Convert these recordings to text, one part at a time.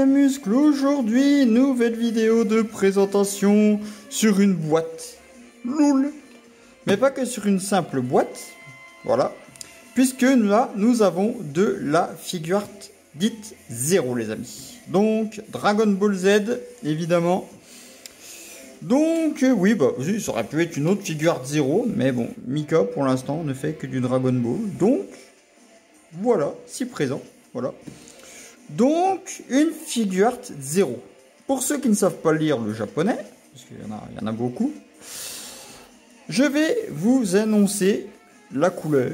Camuscle. Aujourd'hui, nouvelle vidéo de présentation sur une boîte. Loul. Mais pas que sur une simple boîte. Voilà. Puisque là, nous avons de la figure art dite 0, les amis. Donc, Dragon Ball Z, évidemment. Donc, oui, bah, ça aurait pu être une autre figure art 0. Mais bon, Mika, pour l'instant, ne fait que du Dragon Ball. Donc, voilà, si présent. Voilà. Donc, une figure art 0. Pour ceux qui ne savent pas lire le japonais, parce qu'il y en a beaucoup, je vais vous annoncer la couleur.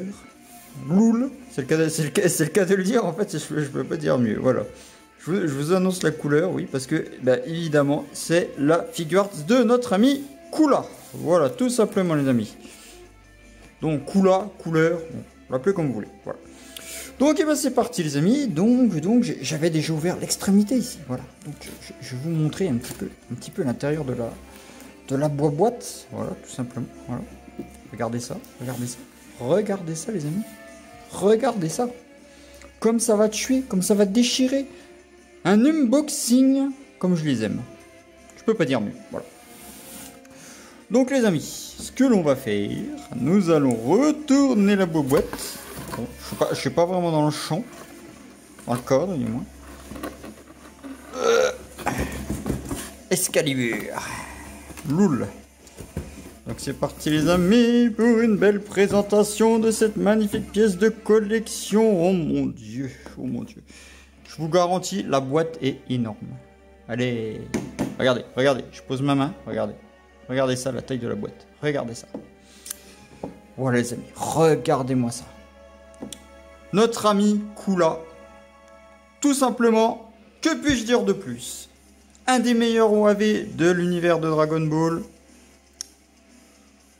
Loul, c'est le cas de le dire, en fait, je peux pas dire mieux, voilà. Je vous annonce la couleur, oui, parce que, bah, évidemment, c'est la figure art de notre ami Kula. Voilà, tout simplement, les amis. Donc, Kula, couleur, bon, l'appelez comme vous voulez, voilà. Donc, eh ben, c'est parti, les amis. Donc j'avais déjà ouvert l'extrémité ici, voilà. Donc, je vais vous montrer un petit peu l'intérieur de la boîte, voilà, tout simplement, voilà. Regardez ça, regardez ça. Regardez ça, les amis. Regardez ça. Comme ça va tuer, comme ça va déchirer. Un unboxing comme je les aime. Je peux pas dire mieux, voilà. Donc, les amis, ce que l'on va faire, nous allons retourner la boîte. Bon, je suis pas vraiment dans le champ. Dans le cadre, du moins. Excalibur. Loul. Donc c'est parti, les amis, pour une belle présentation de cette magnifique pièce de collection. Oh mon dieu, oh mon dieu. Je vous garantis, la boîte est énorme. Allez, regardez, regardez, je pose ma main, regardez. Regardez ça, la taille de la boîte. Regardez ça. Voilà, les amis, regardez-moi ça. Notre ami Kula. Tout simplement, que puis-je dire de plus? Un des meilleurs OAV de l'univers de Dragon Ball.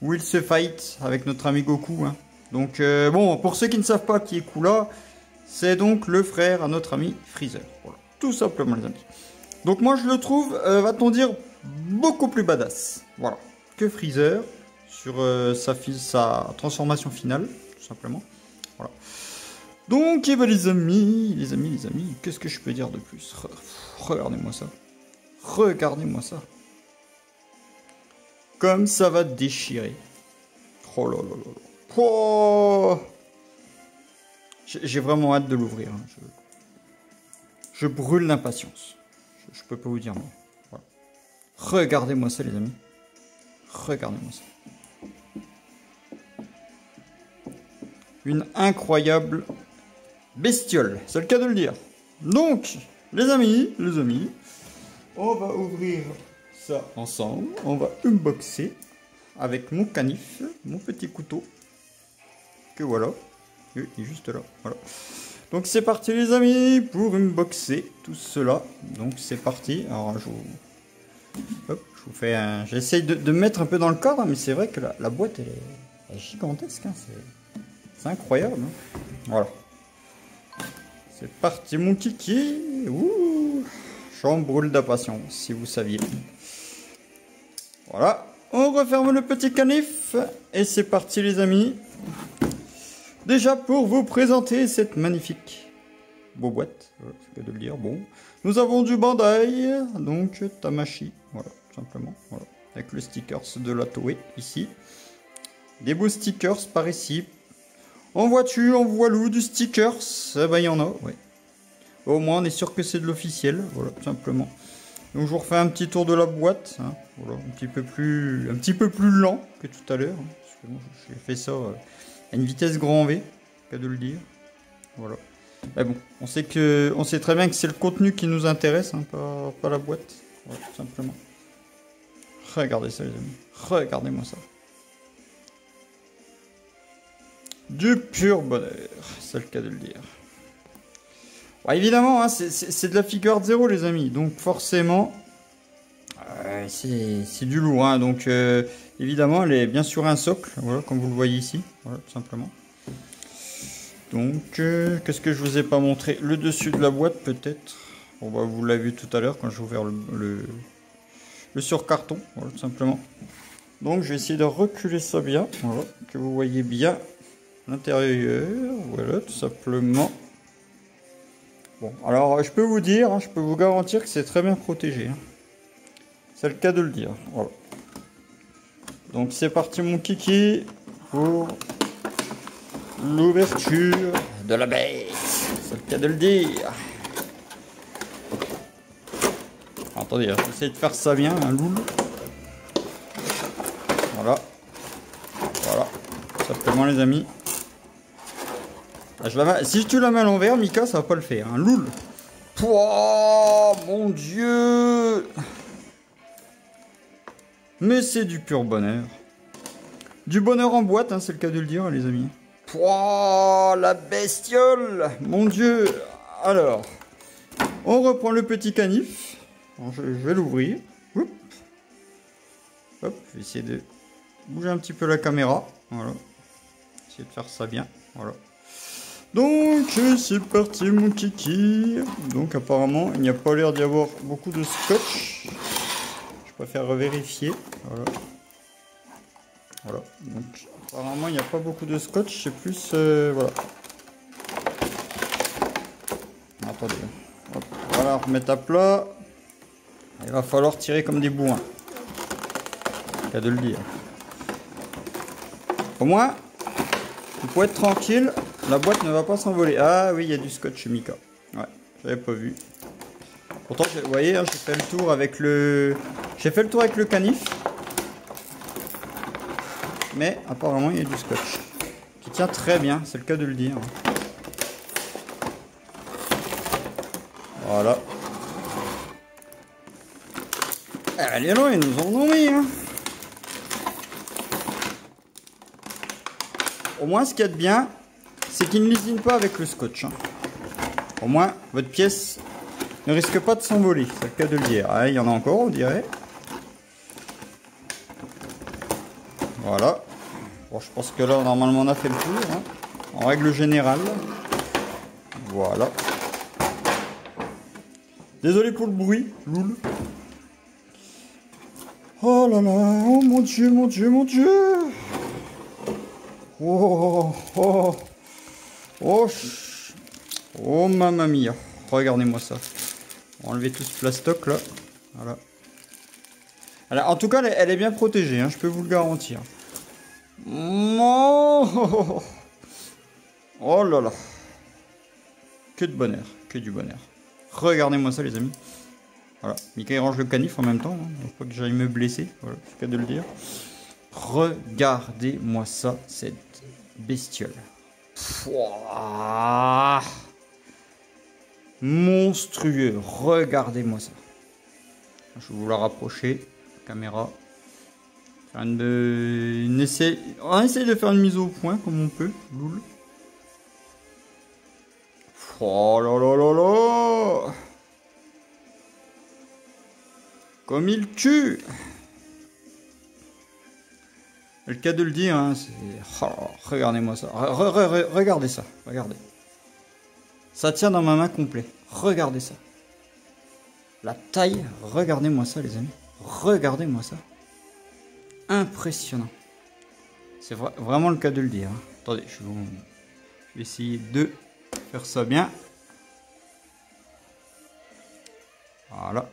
Où il se fight avec notre ami Goku. Hein. Donc, bon, pour ceux qui ne savent pas qui est Kula, c'est donc le frère à notre ami Freezer. Voilà, tout simplement, les amis. Donc, moi, je le trouve, va-t-on dire, beaucoup plus badass. Voilà, que Freezer sur sa transformation finale, tout simplement. Voilà. Donc, eh ben, les amis, qu'est-ce que je peux dire de plus? Regardez-moi ça. Regardez-moi ça. Comme ça va déchirer. Oh là là là là. Oh, j'ai vraiment hâte de l'ouvrir. Hein. Je brûle d'impatience. Je peux pas vous dire non. Voilà. Regardez-moi ça, les amis. Regardez-moi ça. Une incroyable bestiole, c'est le cas de le dire. Donc, les amis, on va ouvrir ça ensemble. On va unboxer avec mon canif, mon petit couteau. Que voilà, il est juste là. Voilà. Donc c'est parti, les amis, pour unboxer tout cela. Donc c'est parti. Alors je vous fais un. J'essaye de mettre un peu dans le cadre, mais c'est vrai que la boîte elle est gigantesque. Hein. C'est incroyable. Hein. Voilà. C'est parti, mon kiki. Ouh, j'en brûle d'impatience, si vous saviez. Voilà. On referme le petit canif. Et c'est parti, les amis. Déjà, pour vous présenter cette magnifique beau boîte. Voilà, c'est que de le dire. Bon. Nous avons du Bandai. Donc, Tamashii. Voilà, tout simplement. Voilà. Avec le stickers de la Toei, ici. Des beaux stickers par ici. En voiture, en voilou, du stickers, ben, il y en a, ouais. Au moins, on est sûr que c'est de l'officiel, voilà, tout simplement. Donc, je vous refais un petit tour de la boîte, hein, voilà, un petit peu plus lent que tout à l'heure. Hein, parce que bon, j'ai fait ça à une vitesse grand V, cas de le dire. Voilà. Mais bon, on sait très bien que c'est le contenu qui nous intéresse, hein, pas la boîte, voilà, tout simplement. Regardez ça, les amis, regardez-moi ça. Du pur bonheur, c'est le cas de le dire. Bon, évidemment, hein, c'est de la figure art 0, les amis. Donc forcément, c'est du lourd. Hein, donc évidemment, elle est bien sur un socle, voilà, comme vous le voyez ici. Voilà, tout simplement. Donc, qu'est-ce que je vous ai pas montré? Le dessus de la boîte, peut-être. Bon, bah, vous l'avez vu tout à l'heure quand j'ai ouvert le sur-carton, voilà, tout simplement. Donc, je vais essayer de reculer ça bien, voilà, que vous voyez bien l'intérieur, voilà, tout simplement. Bon, alors je peux vous dire, hein, je peux vous garantir que c'est très bien protégé. Hein. C'est le cas de le dire. Voilà. Donc c'est parti mon kiki pour l'ouverture de la bête. C'est le cas de le dire. Attendez, j'essaie de faire ça bien, un loul. Voilà. Voilà. Simplement les amis. Si je tue la main à l'envers, Mika, ça va pas le faire. Un loul. Pouah, mon Dieu. Mais c'est du pur bonheur. Du bonheur en boîte, hein, c'est le cas de le dire, les amis. Pouah, la bestiole. Mon Dieu. Alors, on reprend le petit canif. Bon, je vais l'ouvrir. Hop, je vais essayer de bouger un petit peu la caméra. Voilà. Essayer de faire ça bien. Voilà. Donc, c'est parti mon kiki. Donc, apparemment, il n'y a pas l'air d'y avoir beaucoup de scotch. Je préfère vérifier. Voilà. Voilà. Donc, apparemment, il n'y a pas beaucoup de scotch. C'est plus... voilà. Attendez. Hop. Voilà, remettre à plat. Il va falloir tirer comme des bourrins. C'est cas de le dire. Au moins, vous pouvez être tranquille. La boîte ne va pas s'envoler. Ah oui, il y a du scotch Mika. Ouais, j'avais pas vu. Pourtant, vous voyez, hein, j'ai fait le tour avec le... J'ai fait le tour avec le canif. Mais apparemment, il y a du scotch. Qui tient très bien, c'est le cas de le dire. Voilà. Allez loin, ils nous en ont mis. Hein. Au moins, ce qu'il y a de bien, c'est qu'il ne lésine pas avec le scotch. Hein. Au moins, votre pièce ne risque pas de s'envoler. C'est le cas de le dire. Ah, il y en a encore, on dirait. Voilà. Bon, je pense que là, normalement, on a fait le tour. Hein. En règle générale. Voilà. Désolé pour le bruit, loul. Oh là là, oh mon Dieu, mon Dieu, mon Dieu. Oh, oh, oh, oh, mamma mia. Regardez-moi ça. On va enlever tout ce plastoc là. Voilà. Alors, en tout cas, elle est bien protégée, hein, je peux vous le garantir. Oh, oh là là. Que de bonheur, que du bonheur. Regardez-moi ça, les amis. Voilà, Mika il range le canif en même temps, hein. Donc pas que j'aille me blesser, voilà, c'est le cas de le dire. Regardez-moi ça, cette bestiole. Pouah, monstrueux, regardez-moi ça. Je vais vous la rapprocher, caméra. Faire on essaye de faire une mise au point comme on peut, loul. Oh là là là là. Comme il tue. Le cas de le dire, hein, c'est... Oh, regardez-moi ça. Regardez ça. Regardez. Ça tient dans ma main complet. Regardez ça. La taille. Regardez-moi ça, les amis. Regardez-moi ça. Impressionnant. C'est vraiment le cas de le dire. Hein. Attendez, je vais essayer de faire ça bien. Voilà.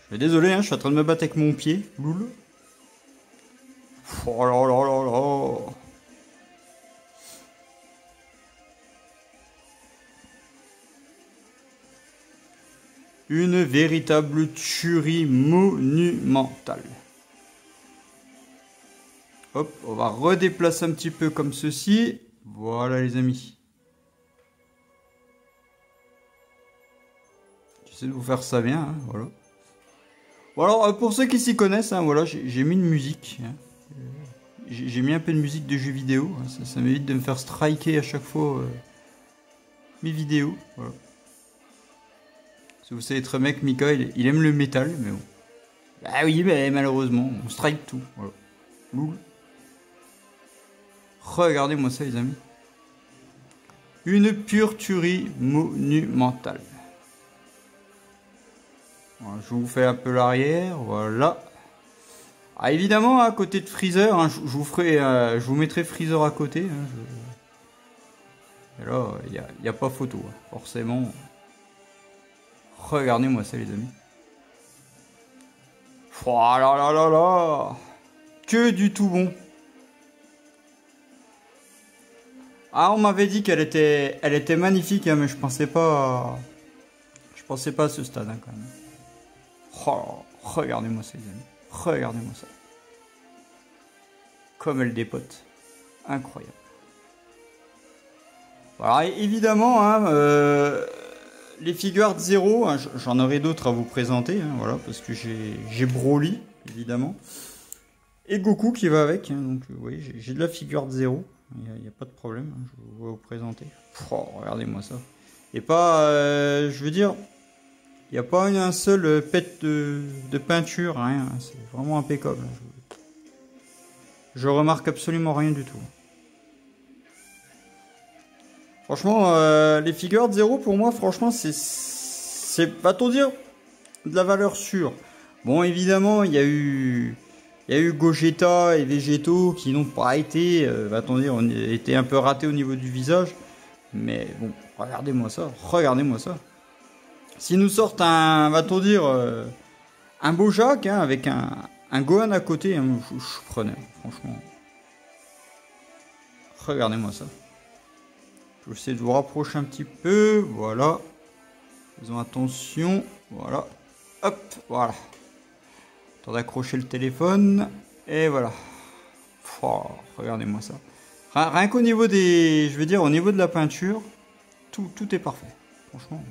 Je suis désolé, hein, je suis en train de me battre avec mon pied, loul. Oh là là là là. Une véritable tuerie monumentale. Hop, on va redéplacer un petit peu comme ceci. Voilà les amis. J'essaie de vous faire ça bien, hein, voilà. Bon alors, pour ceux qui s'y connaissent, hein, voilà, j'ai mis une musique. Hein. J'ai mis un peu de musique de jeux vidéo. Hein, ça m'évite de me faire striker à chaque fois mes vidéos. Voilà. Si vous savez très bien que Mika, il aime le métal, mais bon. Ah oui, mais malheureusement, on strike tout. Voilà. Loul. Regardez-moi ça, les amis. Une pure tuerie monumentale. Voilà, je vous fais un peu l'arrière, voilà. Ah, évidemment, à côté de Freezer, hein, je vous mettrai Freezer à côté. Hein, Et là, il n'y a pas photo, hein. Forcément. Regardez-moi ça, les amis. Oh là là là là. Que du tout bon. Ah, on m'avait dit qu'elle était magnifique, hein, mais je pensais pas à ce stade, hein, quand même. Oh, regardez-moi ça, les amis. Regardez-moi ça. Comme elle dépote. Incroyable. Voilà, évidemment, hein, les figures 0, hein, j'en aurai d'autres à vous présenter, hein, voilà, parce que j'ai Broly, évidemment. Et Goku qui va avec, hein, donc oui, j'ai de la figure 0. Il n'y a pas de problème, hein, je vais vous présenter. Oh, regardez-moi ça. Et pas, je veux dire, il n'y a pas un seul pet de peinture, rien, hein, c'est vraiment impeccable. Je remarque absolument rien du tout. Franchement, les figures de 0 pour moi, franchement, c'est, va-t-on dire, de la valeur sûre. Bon, évidemment, il y a eu Gogeta et Végéto qui n'ont pas été, va-t-on dire, été un peu ratés au niveau du visage. Mais bon, regardez-moi ça, regardez-moi ça. S'ils nous sortent un, va-t-on dire, un Bojack, hein, avec un Gohan à côté, hein, je prenais, franchement. Regardez-moi ça. Je vais essayer de vous rapprocher un petit peu, voilà. Faisons attention, voilà. Hop, voilà. Temps d'accrocher le téléphone, et voilà. Oh, regardez-moi ça. Rien qu'au niveau des, je veux dire, au niveau de la peinture, tout est parfait. Franchement.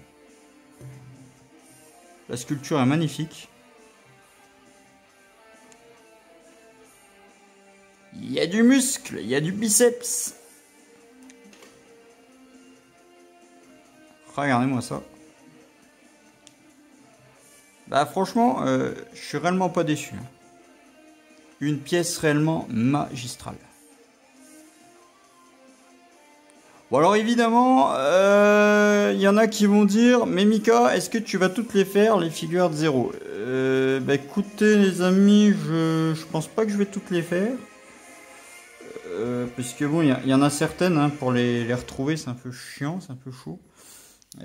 La sculpture est magnifique. Il y a du muscle, il y a du biceps. Regardez-moi ça. Bah franchement, je suis réellement pas déçu. Une pièce réellement magistrale. Bon alors évidemment, il y en a qui vont dire, mais Mika, est-ce que tu vas toutes les faire, les figures de 0? Bah écoutez les amis, je pense pas que je vais toutes les faire. Parce que bon, il y en a certaines, hein, pour les retrouver, c'est un peu chiant, c'est un peu chaud.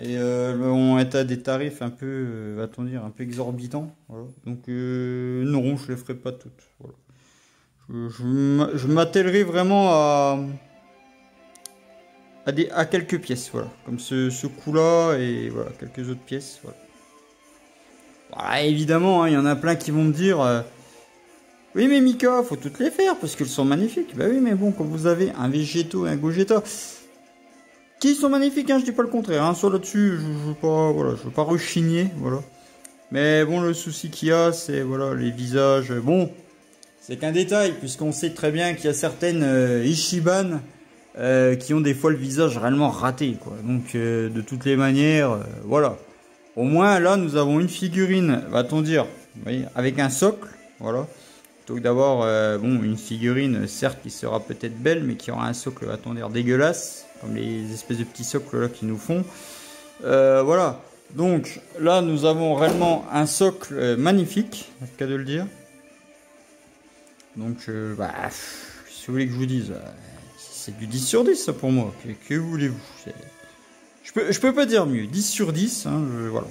Et on est à des tarifs un peu, va-t-on dire, un peu exorbitants. Voilà. Donc non, je les ferai pas toutes. Voilà. Je m'attellerai vraiment à quelques pièces, voilà. Comme ce coup-là et voilà, quelques autres pièces. Voilà. Voilà, évidemment, il y en a plein qui vont me dire oui mais Mika, faut toutes les faire parce qu'elles sont magnifiques. Bah oui mais bon, quand vous avez un Végéto et un Gogeta qui sont magnifiques, hein, je dis pas le contraire, hein, sur là-dessus, je veux pas rechigner, voilà. Mais bon, le souci qu'il y a, c'est voilà, les visages. Bon, c'est qu'un détail, puisqu'on sait très bien qu'il y a certaines Ichiban qui ont des fois le visage réellement raté, quoi. Donc, de toutes les manières, voilà. Au moins, là, nous avons une figurine, va-t-on dire, vous voyez, avec un socle, voilà. Plutôt que d'avoir, bon, une figurine, certes, qui sera peut-être belle, mais qui aura un socle, va-t-on dire, dégueulasse. Comme les espèces de petits socles là qui nous font. Voilà. Donc là, nous avons réellement un socle magnifique, c'est le cas de le dire. Donc, bah, si vous voulez que je vous dise, c'est du 10 sur 10 ça pour moi. Que voulez-vous? Je peux pas dire mieux. 10 sur 10, hein, voilà.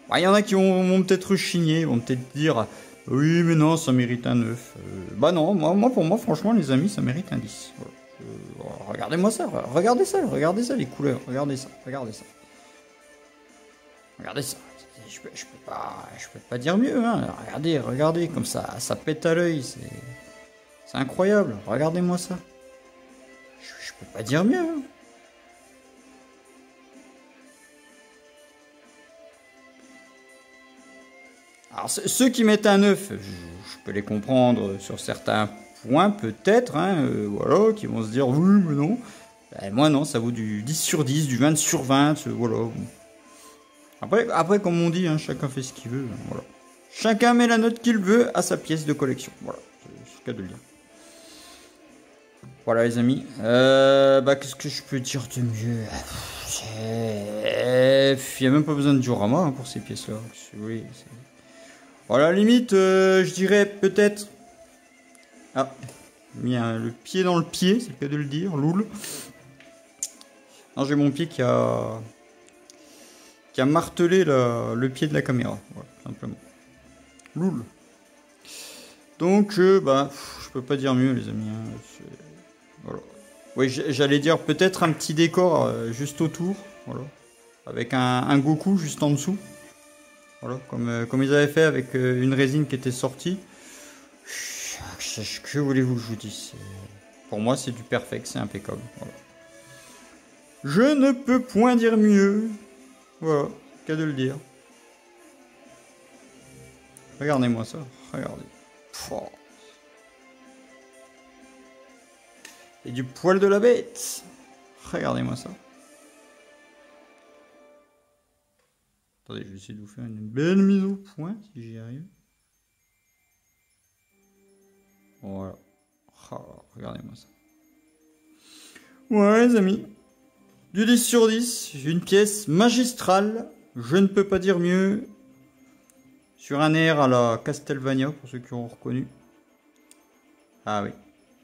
Bah, y en a qui vont peut-être rechigner, vont peut-être dire oui, mais non, ça mérite un 9. Bah non, pour moi, franchement, les amis, ça mérite un 10. Voilà. Regardez-moi ça, regardez ça les couleurs, regardez ça. Regardez ça. Je peux pas dire mieux, hein. Regardez, comme ça pète à l'œil, c'est incroyable. Regardez-moi ça. Je peux pas dire mieux. Hein. Alors ceux qui mettent un 9, je peux les comprendre sur certains points peut-être, hein, voilà, qui vont se dire oui mais non. Ben, moi non, ça vaut du 10 sur 10, du 20 sur 20, voilà. Après comme on dit, hein, chacun fait ce qu'il veut, voilà. Chacun met la note qu'il veut à sa pièce de collection, voilà, c'est le cas de le dire. Voilà les amis, bah qu'est-ce que je peux dire de mieux? Il n'y a même pas besoin de diorama, hein, pour ces pièces-là, oui, voilà, à la limite, je dirais peut-être... Ah, mis le pied dans le pied, c'est le cas de le dire, loul. Non, j'ai mon pied qui a martelé le pied de la caméra, voilà, simplement. Loul. Donc, bah, je peux pas dire mieux, les amis. Hein, voilà. Oui, j'allais dire peut-être un petit décor juste autour, voilà, avec un Goku juste en dessous, voilà, comme ils avaient fait avec une résine qui était sortie. Que voulez-vous que je vous dise? Pour moi, c'est du perfect, c'est impeccable. Voilà. Je ne peux point dire mieux. Voilà, qu'à de le dire. Regardez-moi ça, regardez. Pouah. Et du poil de la bête. Regardez-moi ça. Attendez, je vais essayer de vous faire une belle mise au point si j'y arrive. Voilà. Oh, regardez-moi ça. Ouais, les amis. Du 10 sur 10, une pièce magistrale. Je ne peux pas dire mieux. Sur un air à la Castlevania, pour ceux qui ont reconnu. Ah oui.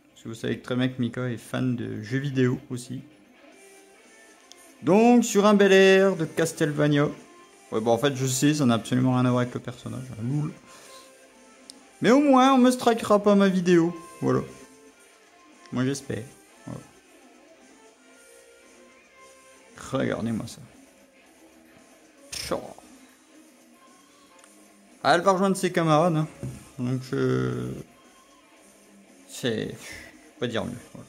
Parce que vous savez très bien que Mika est fan de jeux vidéo aussi. Donc, sur un bel air de Castlevania. Ouais, bon, en fait, je sais, ça n'a absolument rien à voir avec le personnage. Loul. Mais au moins, on me strikera pas ma vidéo. Voilà. Moi, j'espère. Voilà. Regardez-moi ça. Ah, elle va rejoindre ses camarades. Hein. Donc, c'est... pas dire mieux. Voilà.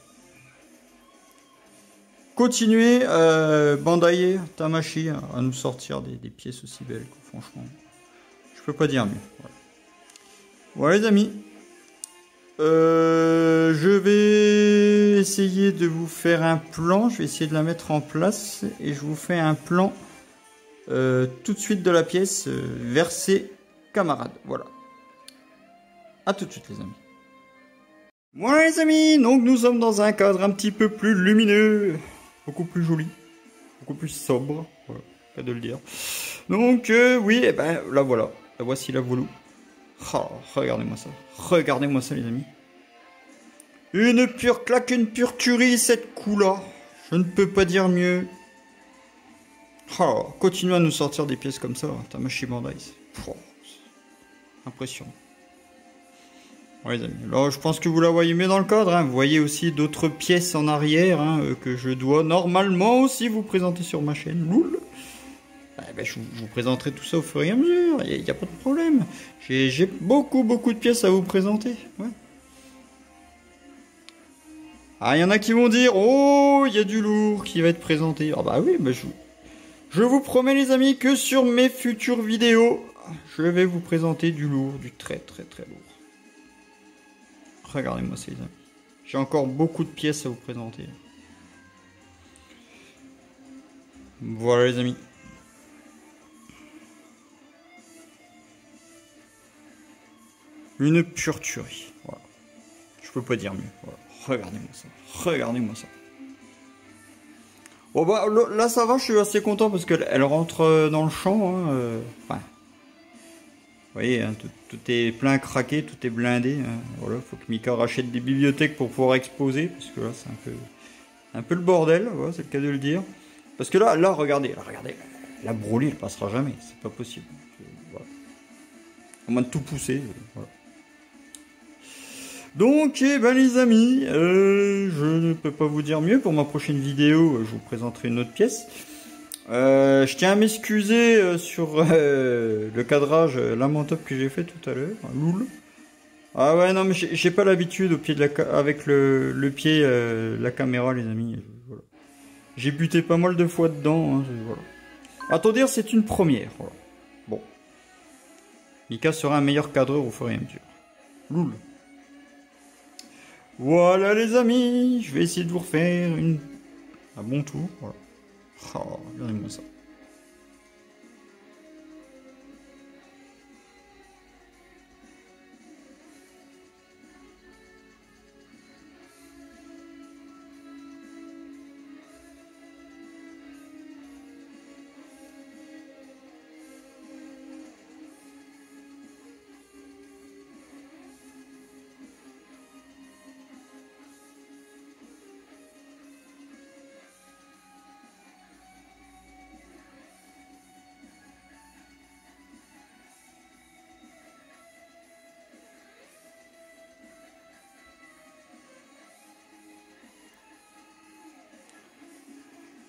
Continuez, Bandai Tamashii, à nous sortir des pièces aussi belles. Quoi, franchement, je peux pas dire mieux. Voilà. Ouais, les amis. Je vais essayer de vous faire un plan. Je vais essayer de la mettre en place. Et je vous fais un plan tout de suite de la pièce vers ses camarades. Voilà. A tout de suite, les amis. Voilà, les amis. Donc, nous sommes dans un cadre un petit peu plus lumineux. Beaucoup plus joli. Beaucoup plus sobre. Voilà. Pas de le dire. Donc, oui, et ben, là, voilà. La voici la voilou. Oh, regardez-moi ça. Regardez-moi ça, les amis. Une pure claque, une pure tuerie, cette coup-là. Je ne peux pas dire mieux. Oh, continuez à nous sortir des pièces comme ça, Tamashii Bandai. Oh, impressionnant. Ouais, les amis. Alors, je pense que vous la voyez mieux dans le cadre. Hein. Vous voyez aussi d'autres pièces en arrière hein, que je dois normalement aussi vous présenter sur ma chaîne. Loul. Ben, je vous présenterai tout ça au fur et à mesure. Il n'y a pas de problème. J'ai beaucoup de pièces à vous présenter. Ouais. Ah, il y en a qui vont dire, oh, il y a du lourd qui va être présenté. Ah bah oui, bah je vous promets les amis que sur mes futures vidéos, je vais vous présenter du lourd, du très lourd. Regardez-moi ça les amis. J'ai encore beaucoup de pièces à vous présenter. Voilà les amis. Une pure tuerie. Voilà. Je peux pas dire mieux. Voilà. Regardez-moi ça. Regardez-moi ça. Bon bah là ça va, je suis assez content parce qu'elle rentre dans le champ. Hein, enfin, vous voyez, hein, tout est plein craqué, tout est blindé. Hein, voilà, faut que Mika rachète des bibliothèques pour pouvoir exposer parce que là c'est un peu le bordel. Voilà, c'est le cas de le dire. Parce que là regardez, la brûlée elle passera jamais, c'est pas possible. Voilà. À moins de tout pousser. Voilà. Donc, eh ben les amis, je ne peux pas vous dire mieux. Pour ma prochaine vidéo, je vous présenterai une autre pièce. Je tiens à m'excuser sur le cadrage lamentable que j'ai fait tout à l'heure. Loul. Ah ouais, non, mais j'ai pas l'habitude au pied de avec le pied, la caméra, les amis. Voilà. J'ai buté pas mal de fois dedans. Hein, voilà. À tout dire, c'est une première. Voilà. Bon. Mika sera un meilleur cadreur au fur et à mesure. Loul. Voilà les amis, je vais essayer de vous refaire un bon tour. Voilà. Oh, regardez-moi ça.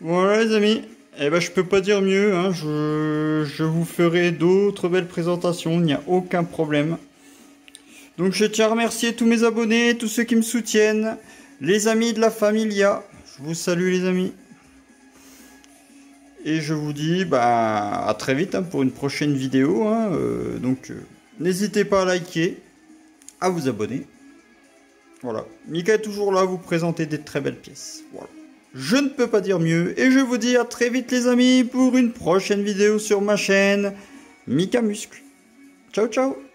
Voilà les amis, eh ben je peux pas dire mieux, hein. Je vous ferai d'autres belles présentations, il n'y a aucun problème. Donc je tiens à remercier tous mes abonnés, tous ceux qui me soutiennent, les amis de la Familia, je vous salue les amis. Et je vous dis à très vite hein, pour une prochaine vidéo, hein. N'hésitez pas à liker, à vous abonner. Voilà, Mika est toujours là à vous présenter des très belles pièces, voilà. Je ne peux pas dire mieux et je vous dis à très vite les amis pour une prochaine vidéo sur ma chaîne Mika Muscle. Ciao ciao.